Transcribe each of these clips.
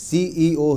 CEO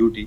UT।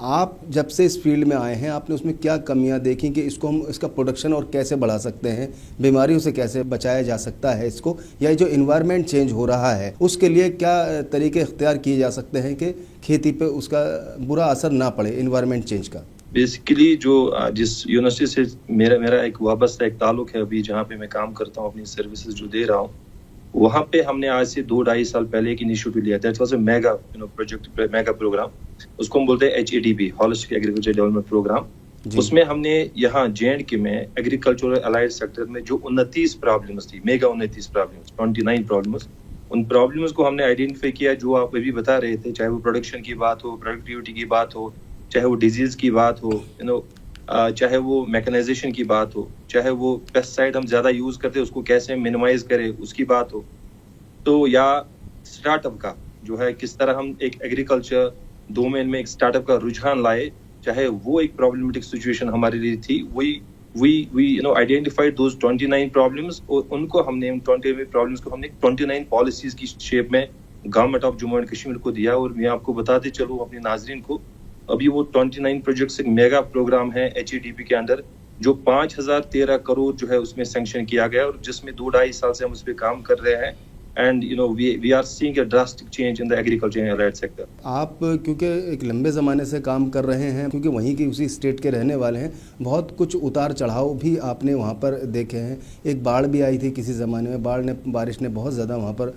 آپ جب سے اس فیلڈ میں آئے ہیں آپ نے اس میں کیا کمیاں دیکھی کہ اس کو ہم اس کا پروڈکشن اور کیسے بڑھا سکتے ہیں, بیماریوں سے کیسے بچایا جا سکتا ہے اس کو, یا جو انوائرمنٹ چینج ہو رہا ہے اس کے لیے کیا طریقے اختیار کیے جا سکتے ہیں کہ کھیتی پہ اس کا برا اثر نہ پڑے انوائرمنٹ چینج کا؟ بیسیکلی جو جس یونیورسٹی سے میرا ایک وابستہ ایک تعلق ہے ابھی, جہاں پہ میں کام کرتا ہوں, اپنی سروسز جو دے رہا ہوں, وہاں پہ ہم نے آج سے 2-2.5 سال پہلے ایک انیشیٹو لیا تھا. It was a mega project, mega programme, اس کو ہم بولتے ہیں HADP, holistic agriculture development programme. اس میں ہم نے یہاں JNK میں ایگریکلچرل الائڈ سیکٹر میں جو 29 پرابلمس تھی, میگا 29 پرابلمس, 29 پرابلمس, ان پرابلمس کو ہم نے آئیڈینٹیفائی کیا, جو آپ ابھی بتا رہے تھے, چاہے وہ پروڈکشن کی بات ہو, پروڈکٹیوٹی کی بات ہو, چاہے وہ ڈیزیز کی بات ہو, چاہے وہ میکنائزیشن کی بات ہو, چاہے وہ پیسٹ سائڈ ہم زیادہ یوز کرتے اس کو کیسے منیمائز کرے اس کی بات ہو, تو یا اسٹارٹ اپ کا جو ہے کس طرح ہم ایک ایگریکلچر ڈومین میں ایک اسٹارٹ اپ کا رجحان لائے, چاہے وہ ایک پرابلمٹک سچویشن ہمارے لیے تھی, وی آئیڈینٹیفائڈ دوز 29 پرابلمس, اور ان کو ہم نے 29 پرابلمس کو ہم نے 29 پالیسیز کی شیپ میں government of Jammu and Kashmir کو دیا. اور میں آپ کو بتاتے چلوں اپنے ناظرین کو, ابھی وہ 29 پروجیکٹس ایک میگا پروگرام ہے HADP کے اندر, جو 5013 کروڑ جو ہے اس میں سینکشن کیا گیا, اور جس میں 2-2.5 سال سے ہم اس پہ کام کر رہے ہیں. And we are seeing a drastic change in the agriculture and allied sector. آپ کیونکہ ایک لمبے زمانے سے کام کر رہے ہیں, کیونکہ وہیں کی اسی اسٹیٹ کے رہنے والے ہیں, بہت کچھ اتار چڑھاؤ بھی آپ نے وہاں پر دیکھے ہیں. ایک باڑھ بھی آئی تھی کسی زمانے میں, بارش نے بہت زیادہ وہاں پر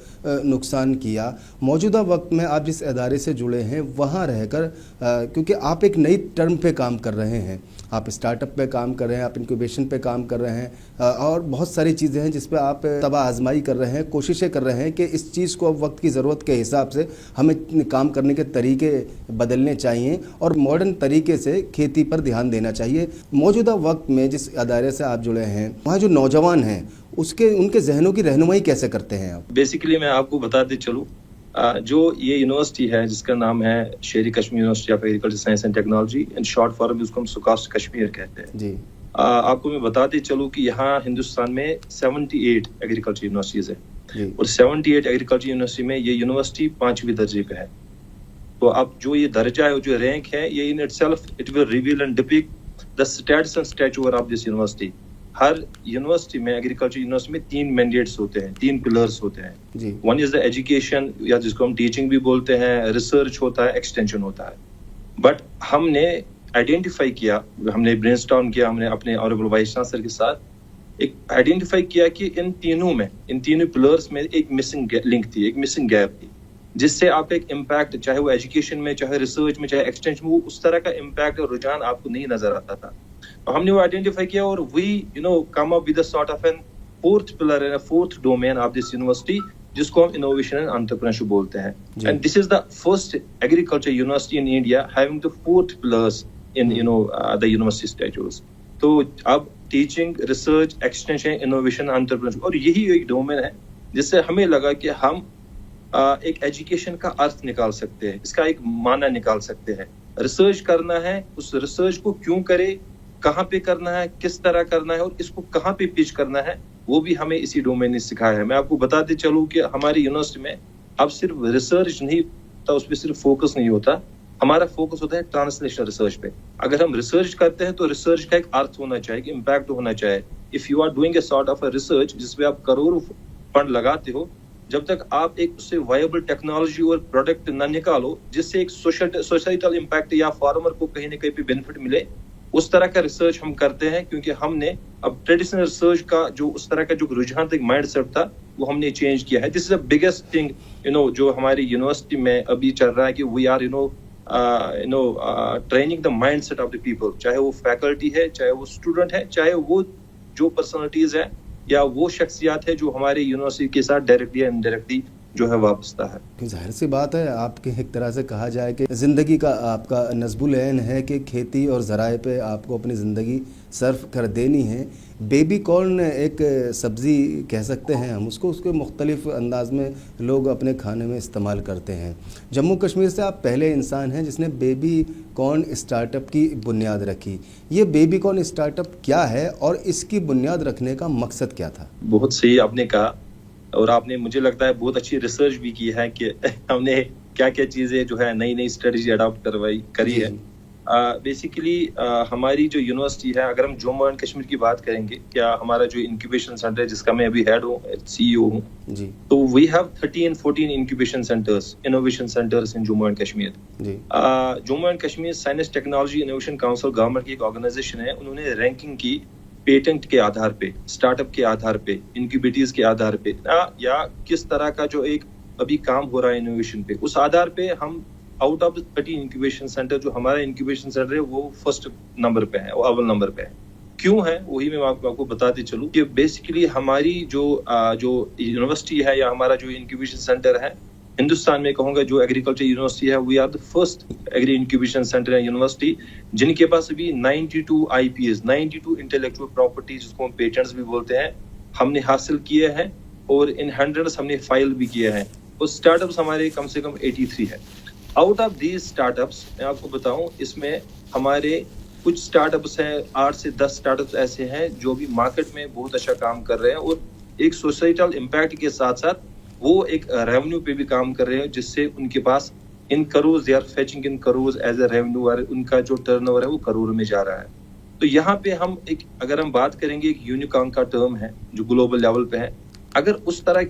نقصان کیا. موجودہ وقت میں آپ جس ادارے سے جڑے ہیں وہاں رہ کر, کیونکہ آپ ایک نئی ٹرم پہ کام کر رہے ہیں, آپ اسٹارٹ اپ پہ کام کر رہے ہیں, آپ انکیوبیشن پہ کام کر رہے ہیں, اور بہت ساری چیزیں ہیں جس پہ آپ تباہ آزمائی کر رہے ہیں, کوششیں کر رہے ہیں کہ اس چیز کو اب وقت کی ضرورت کے حساب سے ہمیں کام کرنے کے طریقے بدلنے چاہیے اور ماڈرن طریقے سے کھیتی پر دھیان دینا چاہیے. موجودہ وقت میں جس ادارے سے آپ جڑے ہیں وہاں جو نوجوان ہیں ان کے ذہنوں کی رہنمائی کیسے کرتے ہیں آپ؟ بیسیکلی میں آپ کو بتاتے چلوں, جو یہ یونیورسٹی ہے جس کا نام ہے Sher-e Kashmir university of agriculture science and technology, in short form اس کو ہم سکاسٹ کشمیر کہتے ہیں جی. آپ کو میں بتاتے چلوں کہ یہاں ہندوستان میں 78 ایگریکلچر یونیورسٹیز ہیں, اور 78 ایگریکلچر یونیورسٹی میں یہ یونیورسٹی 5ویں درجے پہ ہے. تو اب جو یہ درجہ ہے, جو رینک ہے, یہ in itself it will reveal and depict the status and stature of this university. ہر یونیورسٹی میں, ایگریکلچر یونیورسٹی میں 3 مینڈیٹس ہوتے ہیں, 3 پلرس ہوتے ہیں. ون از دا ایجوکیشن, یا جس کو ہم ٹیچنگ بھی بولتے ہیں, ریسرچ ہوتا ہے, ایکسٹینشن ہوتا ہے. بٹ ہم نے آئیڈینٹیفائی کیا, ہم نے برین اسٹارم کیا, ہم نے اپنے آنریبل وائس چانسلر کے ساتھ ایک آئیڈینٹیفائی کیا کہ ان تینوں پلرس میں ایک مسنگ لنک تھی, ایک مسنگ گیپ تھی, جس سے آپ ایک امپیکٹ, چاہے وہ ایجوکیشن میں, چاہے ریسرچ میں, چاہے ایکسٹینشن میں, وہ اس طرح کا امپیکٹ اور رجحان آپ کو نہیں نظر آتا تھا. تو ہم نے وہ آئیڈینٹیفائی کیا, اور we come up with a sort of an 4th pillar and 4th domain of this university, جس کو ہم انوویشن اینڈ انٹرپرینیورشپ بولتے ہیں. And this is the first agriculture university in India having the 4th pillars in the university statures. تو اب teaching, research, extension, innovation, entrepreneurship, اور یہی ایک ڈومین ہے جس سے ہمیں لگا کہ ہم ایک ایجوکیشن کا ارتھ نکال سکتے ہیں, اس کا ایک معنی نکال سکتے ہیں. ریسرچ کرنا ہے, اس ریسرچ کو کیوں کرے, کہاں پہ کرنا ہے, کس طرح کرنا ہے, اور اس کو کہاں پہ پیچ کرنا ہے, وہ بھی ہمیں اسی ڈومین نے سکھایا ہے. میں آپ کو بتاتے چلوں کہ ہماری یونیورسٹی میں اب صرف ریسرچ نہیں ہوتا, اس پہ صرف فوکس نہیں ہوتا, ہمارا فوکس ہوتا ہے ٹرانسلیشن ریسرچ پہ. اگر ہم ریسرچ کرتے ہیں تو ریسرچ کا ایک ارتھ ہونا چاہیے, ایک امپیکٹ ہونا چاہیے. If you are doing a sort of a research جس پہ آپ کروڑوں فنڈ لگاتے ہو, جب تک آپ ایک اس سے وائبل ٹیکنالوجی اور پروڈکٹ نہ نکالو جس سے ایک سوسائٹل امپیکٹ یا فارمر کو کہیں نہ کہیں پہ بینیفٹ ملے, اس طرح کا ریسرچ ہم کرتے ہیں. کیونکہ ہم نے اب ٹریڈیشنل ریسرچ کا جو اس طرح کا جو رجحان تھا, مائنڈ سیٹ تھا, وہ ہم نے چینج کیا ہے. دس از دا بگیسٹ تھنگ جو ہماری یونیورسٹی میں ابھی چل رہا ہے, کہ we are training the mind set of the people, چاہے وہ فیکلٹی ہے, چاہے وہ اسٹوڈنٹ ہے, چاہے وہ جو پرسنالٹیز ہیں, یا وہ شخصیات ہے جو ہماری یونیورسٹی کے ساتھ ڈائریکٹلی یا انڈائریکٹلی جو ہے وابستہ ہے. ظاہر سی بات ہے, آپ کے ایک طرح سے کہا جائے کہ زندگی کا آپ کا نصب العین ہے کہ کھیتی اور ذرائع پہ آپ کو اپنی زندگی صرف کر دینی ہے. بیبی کارن ایک سبزی کہہ سکتے ہیں ہم اس کو, اس کے مختلف انداز میں لوگ اپنے کھانے میں استعمال کرتے ہیں. جموں کشمیر سے آپ پہلے انسان ہیں جس نے بیبی کارن اسٹارٹ اپ کی بنیاد رکھی. یہ بیبی کارن اسٹارٹ اپ کیا ہے اور اس کی بنیاد رکھنے کا مقصد کیا تھا؟ بہت صحیح آپ نے کہا, اور آپ نے مجھے لگتا ہے بہت اچھی ریسرچ بھی کی ہے کہ ہم نے کیا کیا چیزیں جو ہے نئی اسٹریٹجی اڈاپٹ کری ہے. بیسیکلی ہماری جو یونیورسٹی ہے, اگر ہم جموں اینڈ کشمیر کی بات کریں گے, کیا ہمارا جو انکیوبیشن سینٹر ہے جس کا میں ابھی ہیڈ ہوں, CEO ہوں, جی تو we have 13-14 incubation centres, innovation centres in Jammu and Kashmir. جی Jammu and Kashmir science technology innovation council government کی ایک آرگنائزیشن ہے. انہوں نے رینکنگ کی پیٹنٹ کے آدھار پہ, اسٹارٹ اپ کے آدھار پہ, انکیوبیٹیز کے آدھار پہ, یا کس طرح کا جو ایک ابھی کام ہو رہا ہے انوویشن پہ, اس آدھار پہ ہم آؤٹ آف 30 انکیوبیشن سینٹر, جو ہمارا انکیوبیشن سینٹر ہے وہ فرسٹ نمبر پہ ہے, وہ اول نمبر پہ ہے. کیوں ہے وہی میں آپ کو بتاتے چلوں کہ بیسیکلی ہماری جو یونیورسٹی ہے یا ہمارا جو انکیوبیشن سینٹر ہے ہندوستان میں, کہوں گا جو ایگریکلچر یونیورسٹی ہے, we are the first agri incubation centre university جن کے پاس ابھی 92 IPs 92 انٹلیکچوئل پراپرٹی, جس کو ہم پیٹنٹس بھی بولتے ہیں, ہم نے حاصل کیے ہیں, اور ان ہنڈریڈس ہم نے فائل بھی کیے ہیں. اور اسٹارٹ اپس ہمارے کم سے کم 83 ہے. Out of these start ups میں آپ کو بتاؤں, اس میں ہمارے کچھ اسٹارٹ اپس ہیں, 8 سے 10 اسٹارٹ اپس ایسے ہیں جو بھی مارکیٹ میں بہت اچھا کام کر رہے ہیں, اور ایک سوسائٹل امپیکٹ کے ساتھ ساتھ وہ ایک ریونیو پہ بھی کام کر رہے ہیں, جس سے ان کے پاس in crores, they are fetching in crores as a revenue, اور ان کا جو ٹرن اوور ہے وہ کروڑ میں جا رہا ہے. تو یہاں پہ ہم ایک, اگر ہم بات کریں گے, ایک یونیکارن کا ٹرم ہے جو گلوبل لیول پہ ہے. اگر اس طرح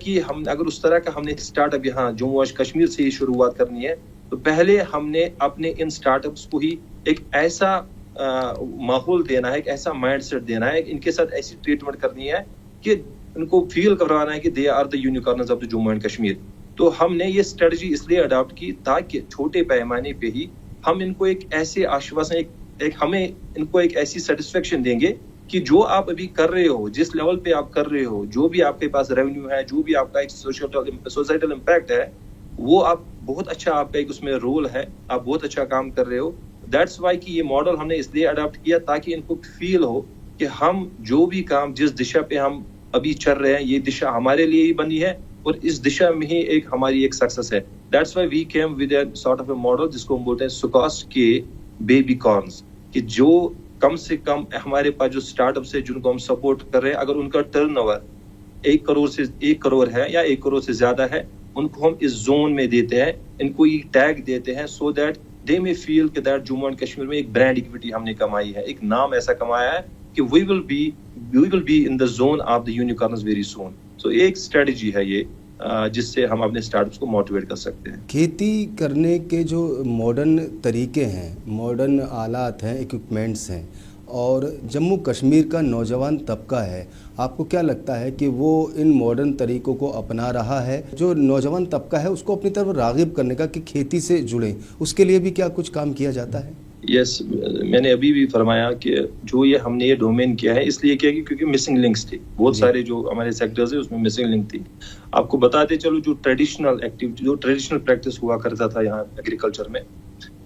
کا ہم نے اسٹارٹ اپ یہاں جموں و کشمیر سے ہی شروعات کرنی ہے, تو پہلے ہم نے اپنے ان اسٹارٹ اپس کو ہی ایک ایسا ماحول دینا ہے, ایک ایسا مائنڈ سیٹ دینا ہے, ان کے ساتھ ایسی ٹریٹمنٹ کرنی ہے کہ ان کو فیل کروانا ہے کہ they are the unicorns of the Jammu and Kashmir. تو ہم نے یہ اسٹریٹجی اس لیے اڈاپٹ کی تاکہ چھوٹے پیمانے پہ ہی ہم ان کو ایک ایسے آشواسن, ہمیں ان کو ایک ایسی سیٹسفیکشن دیں گے کہ جو آپ ابھی کر رہے ہو, جس لیول پہ آپ کر رہے ہو, جو بھی آپ کے پاس ریونیو ہے, جو بھی آپ کا ایک سوسائٹل امپیکٹ ہے, وہ آپ بہت اچھا, آپ کا ایک اس میں رول ہے, آپ بہت اچھا کام کر رہے ہو. دیٹس وائی کہ یہ ماڈل ہم نے اس لیے اڈاپٹ کیا تاکہ ان کو فیل ہو کہ ہم جو بھی کام, جس دشا پہ ہم ابھی چل رہے ہیں, یہ دشا ہمارے لیے ہی بنی ہے, اور اس دشا میں ہی ایک ہماری ایک سکسس ہے. That's why we came with a sort of a model جس کو ہم بولتے ہیں سکاس کے بیبی کارنز, کہ جو کم سے کم ہمارے پاس جو اسٹارٹ اپس ہے جن کو ہم سپورٹ کر رہے ہیں, اگر ان کا ٹرن اوور 1 کروڑ ہے یا 1 کروڑ سے زیادہ ہے, ان کو ہم اس زون میں دیتے ہیں, ان کو یہ ٹیگ دیتے ہیں, سو دیٹ دے میں فیل کہ دیٹ جموں اینڈ کشمیر میں ایک برانڈ ایکویٹی ہم نے کمائی ہے, ایک نام ایسا کمایا ہے کہ we will be in the zone of the unicorns very soon. So ایک اسٹریٹجی ہے یہ جس سے ہم اپنے اسٹارٹ اپس کو موٹیویٹ کر سکتے ہیں. کھیتی کرنے کے جو ماڈرن طریقے ہیں, ماڈرن آلات ہیں, ایکوپمنٹس ہیں, اور جموں کشمیر کا نوجوان طبقہ ہے, آپ کو کیا لگتا ہے کہ وہ ان ماڈرن طریقوں کو اپنا رہا ہے؟ جو نوجوان طبقہ ہے اس کو اپنی طرف راغب کرنے کا کہ کھیتی سے جڑیں, اس کے لیے بھی کیا کچھ کام کیا جاتا ہے؟ یس, میں نے ابھی بھی فرمایا کہ جو یہ ہم نے یہ ڈومین کیا ہے اس لیے کیا کہ کیونکہ مسنگ لنکس تھی, بہت سارے جو ہمارے سیکٹرز ہیں اس میں مسنگ لنک تھی. آپ کو بتاتے چلو, جو ٹریڈیشنل پریکٹس ہوا کرتا تھا یہاں ایگریکلچر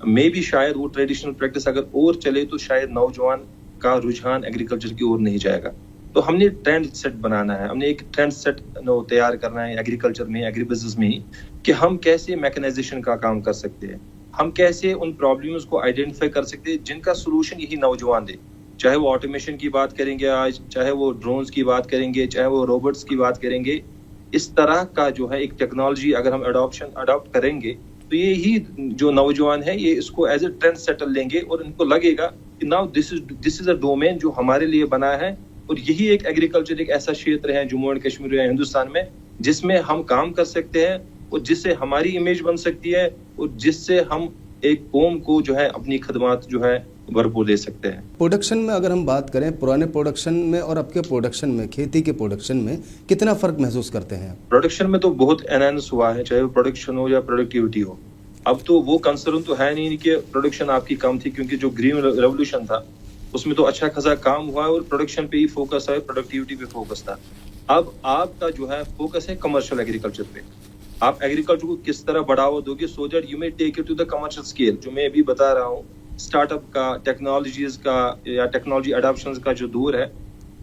میں بھی شاید وہ ٹریڈیشنل پریکٹس اگر اور چلے تو شاید نوجوان کا رجحان ایگریکلچر کی اور نہیں جائے گا. تو ہم نے ٹرینڈ سیٹ بنانا ہے, ہم نے ایک ٹرینڈ سیٹ تیار کرنا ہے ایگریکلچر میں, ایگری بزنس میں ہی, کہ ہم کیسے میکنائزیشن کا کام کر سکتے ہیں, ہم کیسے ان پرابلمز کو آئیڈینٹیفائی کر سکتے ہیں جن کا سولوشن یہی نوجوان دے. چاہے وہ آٹومیشن کی بات کریں گے آج, چاہے وہ ڈرونز کی بات کریں گے, چاہے وہ روبوٹس کی بات کریں گے, اس طرح کا جو ہے ایک ٹیکنالوجی اگر ہم اڈاپٹ کریں گے تو یہی جو نوجوان ہے یہ اس کو ایز اے ٹرینڈ سیٹل لیں گے, اور ان کو لگے گا کہ now this is a domain جو ہمارے لیے بنا ہے, اور یہی ایک ایگریکلچر ایک ایسا چھیتر ہے جموں اینڈ کشمیر یا ہندوستان میں جس میں ہم کام کر سکتے ہیں, اور جس سے ہماری امیج بن سکتی ہے, اور جس سے ہم ایک قوم کو جو ہے اپنی خدمات جو ہے بھرپور دے سکتے ہیں. پروڈکشن میں اگر ہم بات کریں, پرانے پروڈکشن میں اور اب کے پروڈکشن میں, کھیتی کے پروڈکشن میں کتنا فرق محسوس کرتے ہیں؟ پروڈکشن میں تو بہت انہینس ہوا ہے, چاہے وہ پروڈکشن ہو یا پروڈکٹیوٹی ہو. اب تو وہ کنسرن تو ہے نہیں کہ پروڈکشن آپ کی کم تھی, کیونکہ جو گرین ریولوشن تھا اس میں تو اچھا خاصا کام ہوا ہے اور پروڈکشن پہ ہی فوکس ہے, پروڈکٹیوٹی پہ فوکس تھا. اب آپ کا جو ہے فوکس ہے کمرشل ایگریکلچر پہ, آپ ایگریکلچر کو کس طرح بڑھاوا دو گے سو that you may take it to the commercial scale. جو میں ابھی بتا رہا ہوں اسٹارٹ اپ کا, ٹیکنالوجیز کا یا ٹیکنالوجی اڈاپشنز کا جو دور ہے,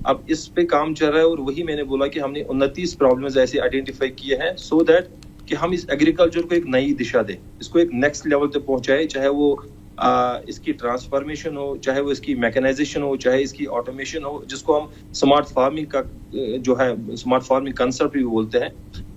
اب اس پہ کام چل رہا ہے. اور وہی میں نے بولا کہ ہم نے 29 پرابلمز ایسے آئیڈینٹیفائی کیے ہیں سو دیٹ کہ ہم اس ایگریکلچر کو ایک نئی دشا دیں, اس کو ایک نیکسٹ لیول تک پہنچائے, چاہے وہ اس کی ٹرانسفارمیشن ہو, چاہے وہ اس کی میکنائزیشن ہو, چاہے اس کی آٹومیشن ہو, جس کو ہم اسمارٹ فارمنگ کا جو ہے اسمارٹ فارمنگ کنسپٹ بھی بولتے ہیں,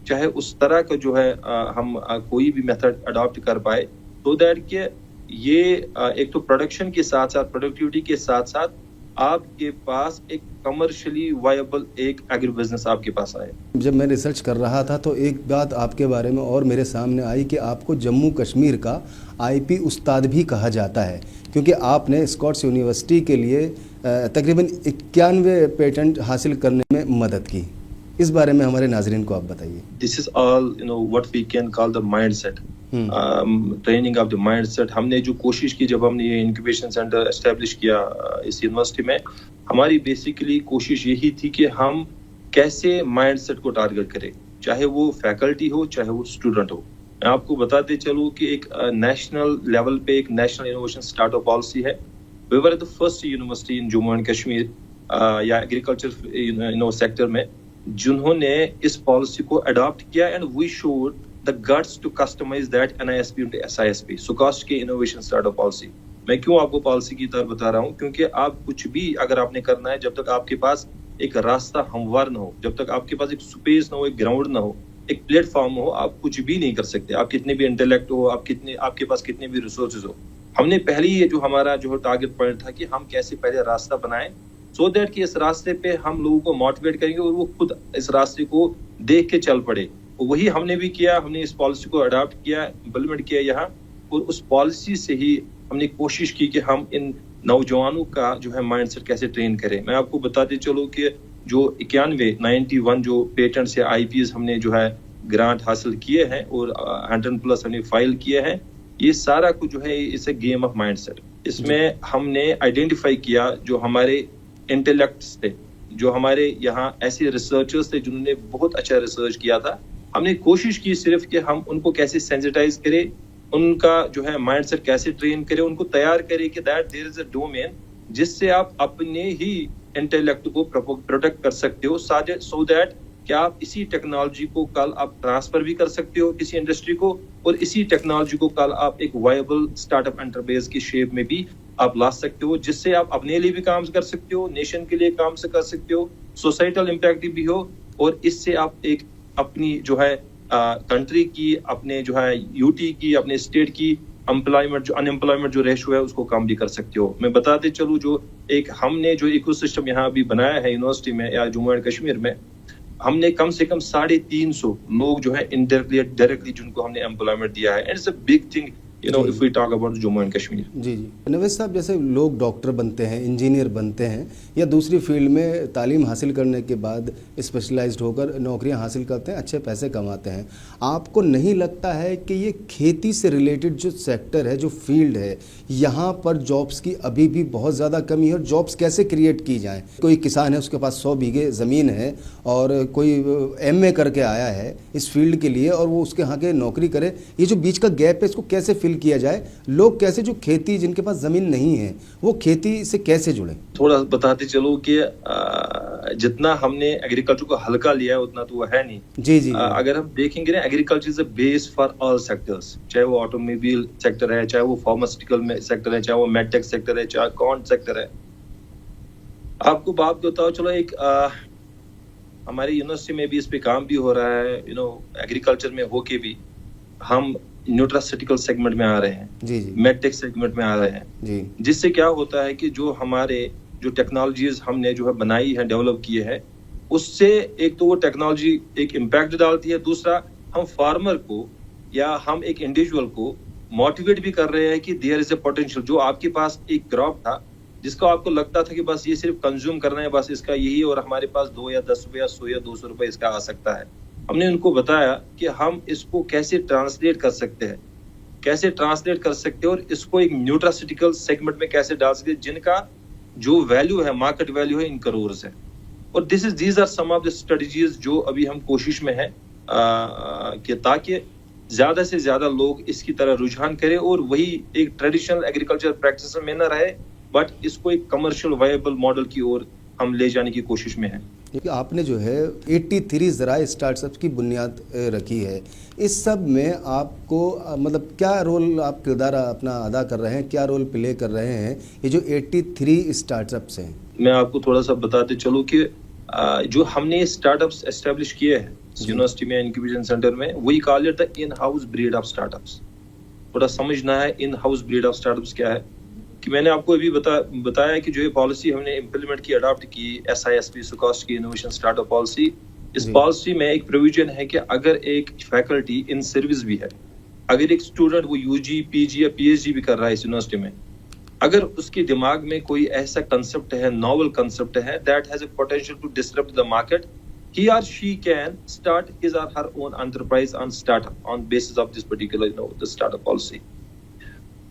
چاہے اس طرح کا جو ہے ہم کوئی بھی میتھڈ اڈاپٹ کر پائے, سو دیٹ کہ یہ ایک تو پروڈکشن کے ساتھ ساتھ پروڈکٹیوٹی کے ساتھ ساتھ آپ کے پاس ایک کمرشلی وائبل ایک ایگری بزنس آپ کے پاس آئے. جب میں ریسرچ کر رہا تھا تو ایک بات آپ کے بارے میں اور میرے سامنے آئی کہ آپ کو جموں کشمیر کا IP استاد بھی کہا جاتا ہے، کیونکہ آپ نے اسکاٹس یونیورسٹی کے لیے تقریباً 91 پیٹنٹ حاصل کرنے میں مدد کی. اس بارے میں ہمارے ناظرین کو آپ بتائیے. This is all what we can call the mindset. Training of the mind set. ہم نے جو کوشش کی جب ہم نے یہ انکیوبیشن سینٹر اسٹیبلش کیا اس یونیورسٹی میں، ہماری بیسیکلی کوشش یہی تھی کہ ہم کیسے مائنڈ سیٹ کو ٹارگٹ کریں، چاہے وہ فیکلٹی ہو چاہے وہ اسٹوڈنٹ ہو. میں آپ کو بتاتے چلوں کہ ایک نیشنل لیول پہ ایک national innovation start up policy ہے. We were the first university in Jammu and Kashmir یا ایگریکلچر سیکٹر میں جنہوں نے اس پالیسی کو اڈاپٹ کیا، and we should the guts to customize that NISP into SISP, SUCOST کے انوویشن اسٹارٹ اپ پالیسی. میں کیوں آپ کو پالیسی کی طرح بتا رہا ہوں؟ کیونکہ آپ کچھ بھی اگر آپ نے کرنا ہے، جب تک آپ کے پاس ایک راستہ ہموار نہ ہو، جب تک آپ کے پاس ایک سپیس نہ ہو، ایک گراؤنڈ نہ ہو، ایک پلیٹ فارم ہو، آپ کچھ بھی نہیں کر سکتے. آپ کتنے بھی انٹلیکٹ ہو، آپ کے پاس کتنے بھی ریسورسز ہو. ہم نے پہلے یہ جو ہمارا جو ٹارگٹ پوائنٹ تھا کہ ہم کیسے پہلے راستہ بنائیں سو دیٹ کہ اس راستے پہ ہم لوگوں کو موٹیویٹ کریں گے اور وہ خود اس راستے کو دیکھ کے چل پڑے. وہی ہم نے بھی کیا. ہم نے اس پالیسی کو اڈاپٹ کیا، امپلیمنٹ کیا یہاں، اور اس پالیسی سے ہی ہم نے کوشش کی کہ ہم ان نوجوانوں کا جو ہے مائنڈ سیٹ کیسے ٹرین کریں. میں آپ کو بتاتے چلوں کہ جو 91 جو پیٹنٹس یا IPs ہم نے جو ہے گرانٹ حاصل کیے ہیں اور 100+ ہم نے فائل کیے ہیں، یہ سارا کچھ جو ہے اس a game of mindset. اس میں ہم نے آئیڈینٹیفائی کیا جو ہمارے انٹلیکٹس تھے، جو ہمارے یہاں ایسے ریسرچرز تھے جنہوں نے بہت اچھا ریسرچ کیا تھا. ہم نے کوشش کی صرف کہ ہم ان کو کیسے سینسٹائز کریں، ان کا جو ہے مائنڈ سیٹ کیسے ٹرین کریں، ان کو تیار کریں کہ that there is a domain جس سے آپ اپنے ہی انٹلیکٹ کو پروٹیکٹ کر سکتے ہو، سو دیٹ کہ آپ اسی ٹیکنالوجی کو کل آپ ٹرانسفر بھی کر سکتے ہو کسی انڈسٹری کو، اور اسی ٹیکنالوجی کو کل آپ ایک وائبل اسٹارٹ اپ انٹرپرائز کی شیپ میں بھی آپ لا سکتے ہو، جس سے آپ اپنے لیے بھی کام کر سکتے ہو، نیشن کے لیے کام سے کر سکتے ہو، سوسائٹل امپیکٹ بھی ہو، اور اس سے آپ ایک اپنی جو ہے کنٹری کی، اپنے جو ہے UT کی، اپنے اسٹیٹ کی امپلائمنٹ جو انمپلائمنٹ جو ریشو ہے اس کو کم بھی کر سکتے ہو. میں بتاتے چلوں جو ایک ہم نے جو ایکو سسٹم یہاں بھی بنایا ہے یونیورسٹی میں یا جموں اینڈ کشمیر میں، ہم نے کم سے کم 350 لوگ جو ہے انڈائریکٹلی ڈائریکٹلی جن کو ہم نے امپلائمنٹ دیا ہے. It's a big thing if we talk about Jammu and Kashmir. جی نوید صاحب، جیسے لوگ ڈاکٹر بنتے ہیں، انجینئر بنتے ہیں، یا دوسری فیلڈ میں تعلیم حاصل کرنے کے بعد اسپیشلائزڈ ہو کر نوکریاں حاصل کرتے ہیں، اچھے پیسے کماتے ہیں. آپ کو نہیں لگتا ہے کہ یہ کھیتی سے ریلیٹڈ جو سیکٹر ہے، جو فیلڈ ہے، یہاں پر جابس کی ابھی بھی بہت زیادہ کمی ہے، اور جابس کیسے کریٹ کی جائیں؟ کوئی کسان ہے، اس کے پاس 100 بیگھے زمین ہے، اور کوئی MA کر کے آیا ہے اس فیلڈ کے لیے، اور وہ اس کے ہاں کے نوکری کرے. یہ جو بیچ کا گیپ ہے، اس کو کیسے فل کیا جائے؟ لوگ کیسے، جو کھیتی جن کے پاس زمین نہیں ہے، وہ کھیتی سے کیسے جڑیں؟ تھوڑا بتاتے چلو کہ جتنا ہم نے ایگریکلچر کو ہلکا لیا ہے اتنا تو وہ ہے نہیں. جی اگر ہم دیکھیں گے نا، agriculture is a base for all sectors, چاہے وہ آٹو موبائل سیکٹر ہے، چاہے وہ فارماسیوٹیکل سیکٹر ہے، چاہے وہ میڈ ٹیک سیکٹر ہے، چاہے کون سیکٹر ہے. آپ کو بات بتاؤ چلو، ایک ہماری یونیورسٹی میں بھی اس پہ کام بھی ہو رہا ہے، ایگریکلچر میں ہو کے بھی ہم نیوٹراسیوٹیکل سیگمنٹ میں آ رہے ہیں، میڈ ٹیک سیگمنٹ میں آ رہے ہیں، جس سے کیا ہوتا ہے کہ جو ہمارے جو ٹیکنالوجیز ہم نے جو ہے بنائی ہے، ڈیولپ کی ہے، اس سے ایک تو وہ ٹیکنالوجی ایک امپیکٹ ڈالتی ہے، دوسرا ہم فارمر کو یا ہم ایک انڈیویجول کو موٹیویٹ بھی کر رہے ہیں کہ دیئر از اے پوٹینشیل. جو آپ کے پاس ایک کراپ تھا جس کو آپ کو لگتا تھا کہ بس یہ صرف کنزیوم کرنا ہے، بس اس کا یہی، اور ہمارے پاس 2 یا 10 روپے یا 100 یا 200 روپے اس کا آ سکتا ہے. ہم نے ان کو بتایا کہ ہم اس کو کیسے ٹرانسلیٹ کر سکتے ہیں، اور اس کو ایک نیوٹراسیوٹیکل سیگمنٹ میں کیسے ڈال سکتے ہیں، جن کا جو ویلیو ہے، مارکیٹ ویلیو ہے ان کروڑز ہے. اور these are some of the strategies جو ابھی ہم کوشش میں ہیں کہ تاکہ زیادہ سے زیادہ لوگ اس کی طرح رجحان کریں، اور وہی ایک ٹریڈیشنل ایگریکلچر پریکٹس میں نہ رہے، بٹ اس کو ایک کمرشل وائبل ماڈل کی اور ہم لے جانے کی کوشش میں ہیں. آپ نے جو ہے 83 ذرائع اسٹارٹ اپس کی بنیاد رکھی ہے. اس سب میں آپ کو مطلب کیا رول، آپ کردار اپنا ادا کر رہے ہیں، کیا رول پلے کر رہے ہیں یہ جو 83 اسٹارٹ اپس ہیں؟ میں آپ کو تھوڑا سا بتاتے چلوں کہ جو ہم نے اسٹارٹ اپس اسٹیبلش کیے ہیں یونیورسٹی میں، انکیوبیشن سینٹر میں، وہی call it the in house breed of startups. تھوڑا سمجھنا ہے in house breed of startups کیا ہے. کہ میں نے آپ کو ابھی بتایا کہ جو یہ پالیسی ہم نے امپلیمنٹ کی, اڈاپٹ کی, SISP سکاسٹ کی انوویشن اسٹارٹ اپ پالیسی, اس پالیسی میں ایک پروویژن ہے کہ اگر ایک فیکلٹی ان سروس بھی ہے, اگر ایک اسٹوڈنٹ وہ UG PG یا PhD بھی کر رہا ہے اس یونیورسٹی میں, اگر اس کے دماغ میں کوئی ایسا کنسپٹ ہے, ناول کنسپٹ ہے, that has a potential to disrupt the market, he or she can start his or her own enterprise on startup on basis of this particular the startup policy.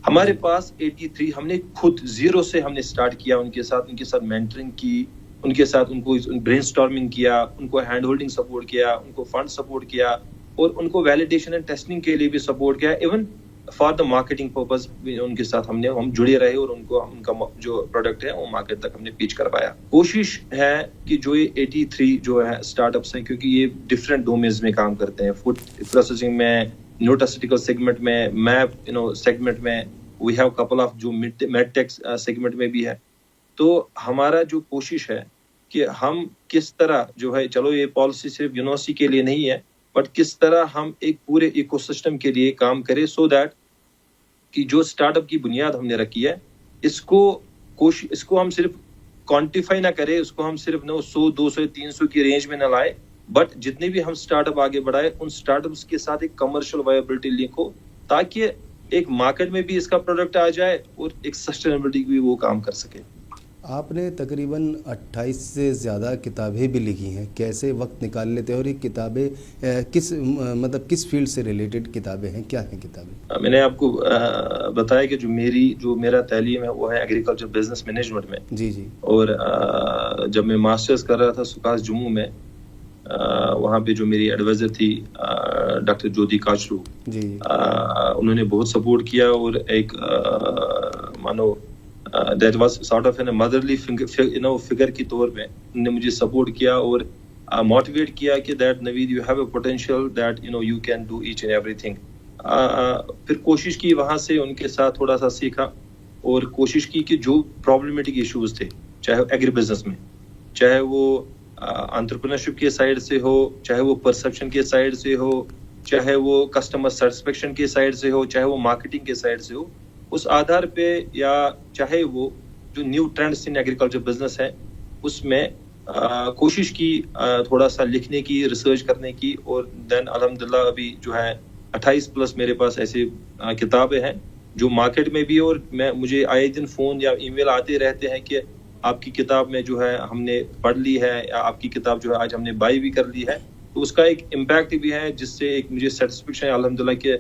ہمارے پاس 83 ہم نے خود zero سے ہم نے start کیا, ان کے ساتھ مینٹرنگ کی, ان کے ساتھ ان کو برین سٹارمنگ کیا, ان کو ہینڈ ہولڈنگ سپورٹ کیا, ان کو فنڈ سپورٹ کیا, اور ان کو ویلیڈیشن اینڈ ٹیسٹنگ کے لیے بھی سپورٹ کیا, even for the marketing purpose ان کے ساتھ ہم جڑے رہے, اور ان کا جو پروڈکٹ ہے وہ مارکیٹ تک ہم نے پیچ کروایا. کوشش ہے کہ جو یہ 83 جو ہے اسٹارٹ اپس ہیں, کیونکہ یہ ڈفرینٹ ڈومینز میں کام کرتے ہیں, فوڈ پروسیسنگ میں, نیوٹراسیوٹیکل سیگمنٹ میں, میپ سیگمنٹ میں, وی ہیو کپل آف جو میڈ ٹیک سیگمنٹ میں بھی ہے. تو ہمارا جو کوشش ہے کہ ہم کس طرح جو ہے, چلو یہ پالیسی صرف یونیورسٹی کے لیے نہیں ہے, بٹ کس طرح ہم ایک پورے ایکو سسٹم کے لیے کام کریں, سو دیٹ کہ جو اسٹارٹ اپ کی بنیاد ہم نے رکھی ہے اس کو ہم صرف کوانٹیفائی نہ کریں, اس کو ہم صرف 100 200 300 کی رینج میں نہ لائے, بٹ جتنے بھی ہم اسٹارٹ اپ آگے بڑھائے ان اسٹارٹ اپس کے ساتھ ایک کمرشل وائبلٹی لنک ہو, تاکہ ایک مارکیٹ میں بھی اس کا پروڈکٹ آ جائے اور ایک سسٹینیبلٹی بھی وہ کام کر سکے. آپ نے تقریباً 28 سے زیادہ کتابیں بھی لکھی ہیں, کیسے وقت نکال لیتے ہیں, اور یہ کتابیں کس فیلڈ سے ریلیٹڈ کتابیں ہیں, کیا ہیں کتابیں؟ میں نے آپ کو بتایا کہ جو میرا تعلیم ہے وہ ہے ایگریکلچر بزنس مینجمنٹ میں. جی جی. اور جب میں ماسٹرز کر رہا تھا سکاس جموں میں, وہاں پہ جو میری ایڈوائزر تھی ڈاکٹر جوتی کاچرو, جی, انہوں نے بہت سپورٹ کیا, اور ایک مانو that was sort of in a motherly figure کی طور پہ انہوں نے مجھے سپورٹ کیا اور موٹیویٹ کیا کہ that Naveed you have a potential that you can do each and everything. پھر کوشش کی وہاں سے ان کے ساتھ تھوڑا سا سیکھا, اور کوشش کی کہ جو پرابلمیٹک ایشوز تھے, چاہے ایگری بزنس میں, چاہے وہ انٹرپرینورشپ کے سائڈ سے ہو, چاہے وہ پرسپشن کے سائڈ سے ہو, چاہے وہ کسٹمر سیٹسفیکشن کے سائڈ سے ہو, چاہے وہ مارکیٹنگ کے سائڈ سے ہو, اس آدھار پہ, یا چاہے وہ جو new trends in agriculture business ہے اس میں کوشش کی تھوڑا سا لکھنے کی, ریسرچ کرنے کی, اور دین الحمدللہ ابھی جو ہے 28+ میرے پاس ایسے کتابیں ہیں جو مارکیٹ میں بھی, اور مجھے آئے دن فون یا ای میل آتے رہتے ہیں کہ آپ کی کتاب میں جو ہے ہم نے پڑھ لی ہے, یا آپ کی کتاب جو ہے آج ہم نے بائی بھی کر لی ہے. تو اس کا ایک امپیکٹ بھی ہے, جس سے ایک مجھے سیٹسفیکشن ہے الحمدللہ کہ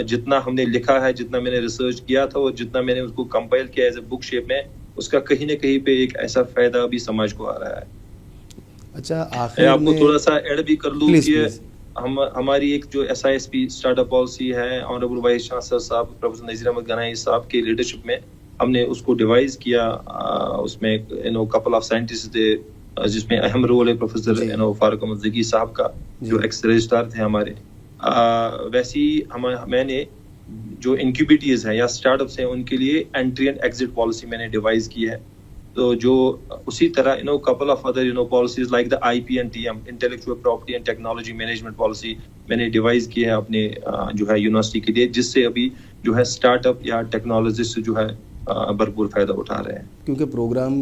جتنا ہم نے لکھا ہے, جتنا میں نے ریسرچ کیا تھا, اور جتنا میں نے اس کو کمپائل کیا ایز اے بک شیپ میں, اس کا کہیں نہ کہیں پہ ایک ایسا فائدہ بھی سماج کو آ رہا ہے. اچھا, میں آپ کو تھوڑا سا ایڈ بھی کر لوں کہ ہماری ایک جو SISP اسٹارٹ اپ پالیسی ہے, آنریبل وائس چانسلر صاحب پروفیسر نذیر احمد گنائی صاحب کی لیڈرشپ میں ہم نے اس کو ڈیوائز کیا. اس میں کپل آف سائنٹسٹ تھے, جس میں اہم رول ہے پروفیسر فاروق احمد زکی صاحب کا, جو ایکس رجسٹرار تھے ہمارے. ویسی میں نے جو انکیوبیٹیز ہیں یا اسٹارٹ اپس ہیں ان کے لیے انٹری اینڈ ایگزٹ پالیسی میں نے ڈیوائز کی ہے. تو جو اسی طرح couple of other policies like the IP and TM intellectual property and technology management policy میں نے ڈیوائز کی ہے اپنے جو ہے یونیورسٹی کے لیے, جس سے ابھی جو ہے اسٹارٹ اپ یا ٹیکنالوجسٹ جو ہے بھرپور فائدہ اٹھا رہے ہیں. کیونکہ پروگرام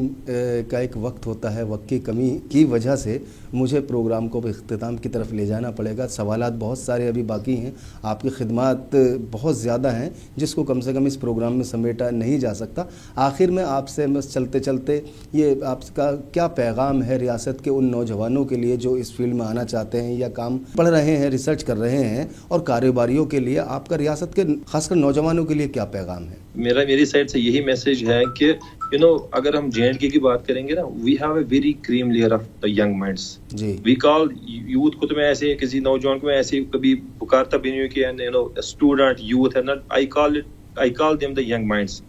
کا ایک وقت ہوتا ہے, وقت کی کمی کی وجہ سے مجھے پروگرام کو اختتام کی طرف لے جانا پڑے گا. سوالات بہت سارے ابھی باقی ہیں, آپ کی خدمات بہت زیادہ ہیں جس کو کم سے کم اس پروگرام میں سمیٹا نہیں جا سکتا. آخر میں آپ سے بس چلتے چلتے یہ آپ کا کیا پیغام ہے ریاست کے ان نوجوانوں کے لیے جو اس فیلڈ میں آنا چاہتے ہیں یا کام پڑھ رہے ہیں, ریسرچ کر رہے ہیں, اور کاروباریوں کے لیے آپ کا ریاست کے خاص کر نوجوانوں کے لیے کیا پیغام ہے؟ میری سائڈ سے یہی میسج ہے کہ اگر ہم JNK کی بات کریں گے نا, we have a very cream layer of the young minds. We call youth کو, تو میں ایسے کسی نوجوان کو میں ایسے کبھی پکارتا بھی نہیں ہوں کہ اسٹوڈنٹ یوتھ ہے نا, I call them the young minds,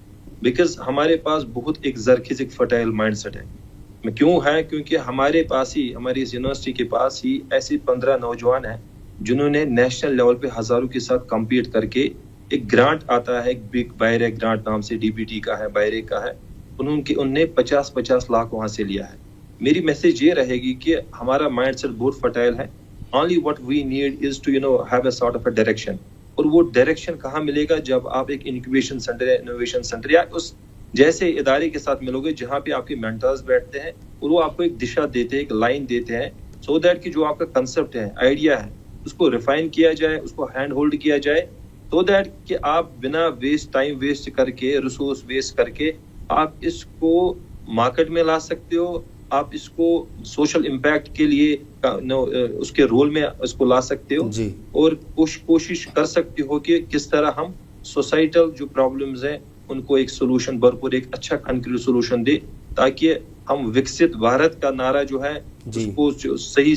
because ہمارے پاس بہت ایک زرخیز ایک فرٹائل مائنڈ سیٹ ہے. کیوں ہے؟ کیونکہ ہمارے پاس ہی, ہماری اس یونیورسٹی کے پاس ہی ایسے 15 نوجوان ہیں جنہوں نے نیشنل لیول پہ ہزاروں کے ساتھ کمپیٹ کر کے ایک گرانٹ آتا ہے, ایک بگ بائرے گرانٹ نام سے DBT کا ہے, بائرے کا ہے, انہوں نے 50 لاکھ وہاں سے لیا ہے. میری میسج یہ رہے گی کہ ہمارا مائنڈ سیٹ بہت فرٹائل ہے. only what we need is to have a sort of a direction. اور وہ ڈائریکشن کہاں ملے گا جب آپ ایک انکیوبیشن سینٹر یا انوویشن سینٹر یا اس جیسے ادارے کے ساتھ ملو گے جہاں پہ آپ کے مینٹرز بیٹھتے ہیں اور وہ آپ کو ایک دشا دیتے ہیں, ایک لائن دیتے ہیں, سو دیٹ کہ جو آپ کا کنسپٹ ہے, آئیڈیا ہے, اس کو ریفائن کیا جائے, اس کو ہینڈ ہولڈ کیا جائے, سو دیٹ کہ آپ بنا ویسٹ ٹائم ویسٹ کر کے, ریسورس ویسٹ کر کے آپ اس کو مارکیٹ میں لا سکتے ہو, آپ اس کو سوشل امپیکٹ کے لیے اس کے رول میں اس کو لا سکتے ہو جی. اور کوشش کر سکتے ہو کہ کس طرح ہم سوسائٹل جو پرابلمز ہیں ان کو ایک سولوشن بھرپور ایک اچھا کنکریٹ سولوشن دے, تاکہ ہم وکست بھارت کا نعرہ جو ہے اس کو صحیح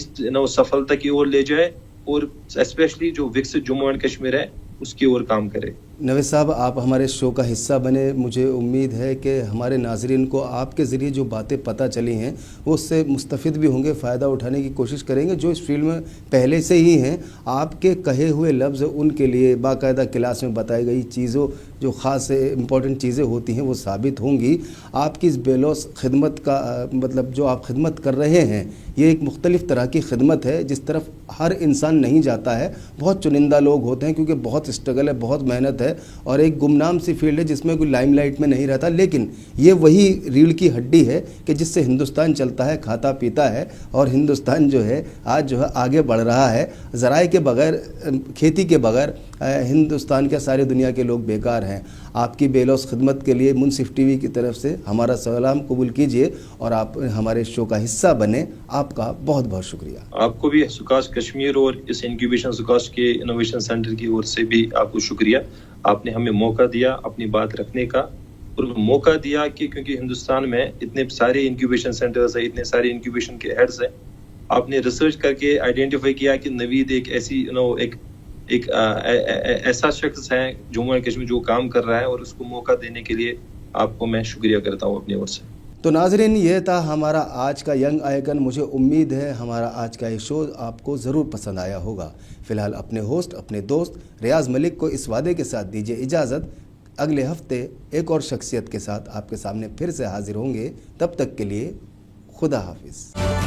سفلتا کی اور لے جائے اور اسپیشلی جو وکست جموں اینڈ کشمیر ہے اس کی اور کام کرے. نوید صاحب, آپ ہمارے شو کا حصہ بنے. مجھے امید ہے کہ ہمارے ناظرین کو آپ کے ذریعے جو باتیں پتہ چلی ہیں وہ اس سے مستفید بھی ہوں گے, فائدہ اٹھانے کی کوشش کریں گے. جو اس فیلڈ میں پہلے سے ہی ہیں, آپ کے کہے ہوئے لفظ ان کے لیے باقاعدہ کلاس میں بتائی گئی چیزوں جو خاص امپورٹنٹ چیزیں ہوتی ہیں وہ ثابت ہوں گی. آپ کی اس بے لوث خدمت کا مطلب جو آپ خدمت کر رہے ہیں یہ ایک مختلف طرح کی خدمت ہے جس طرف ہر انسان نہیں جاتا ہے. بہت چنندہ لوگ ہوتے ہیں کیونکہ بہت اسٹرگل ہے, بہت محنت ہے اور ایک گمنام سی فیلڈ ہے جس میں کوئی لائم لائٹ میں نہیں رہتا, لیکن یہ وہی ریڑھ کی ہڈی ہے کہ جس سے ہندوستان چلتا ہے, کھاتا پیتا ہے اور ہندوستان جو ہے آج جو ہے آگے بڑھ رہا ہے. ذرائع کے بغیر, کھیتی کے بغیر ہندوستان کے ساری دنیا کے لوگ بیکار ہیں. آپ کی بے لوث خدمت کے لیے منصف ٹی وی کی طرف سے ہمارا سلام قبول کیجئے اور آپ ہمارے شو کا حصہ بنے. آپ کا بہت بہت شکریہ. آپ کو بھی سکاش کشمیر اور اس انکیوبیشن سکاش کے انوویشن سینٹر کی اور سے بھی آپ کو شکریہ. آپ نے ہمیں موقع دیا اپنی بات رکھنے کا اور موقع دیا کہ کیونکہ ہندوستان میں اتنے سارے انکیوبیشن سینٹرز ہیں, اتنے سارے انکیوبیشن کے ہیڈز ہیں, آپ نے ریسرچ کر کے آئیڈینٹیفائی کیا کہ نوید ایک ایسی ایک ایسا شخص ہے جموں اینڈ کشمیر جو کام کر رہا ہے, اور اس کو موقع دینے کے لیے آپ کو میں شکریہ کرتا ہوں اپنی اور سے. تو ناظرین, یہ تھا ہمارا آج کا ینگ آئیکن. مجھے امید ہے ہمارا آج کا یہ شو آپ کو ضرور پسند آیا ہوگا. فی الحال اپنے ہوسٹ, اپنے دوست ریاض ملک کو اس وعدے کے ساتھ دیجیے اجازت, اگلے ہفتے ایک اور شخصیت کے ساتھ آپ کے سامنے پھر سے حاضر ہوں گے. تب تک کے لیے خدا حافظ.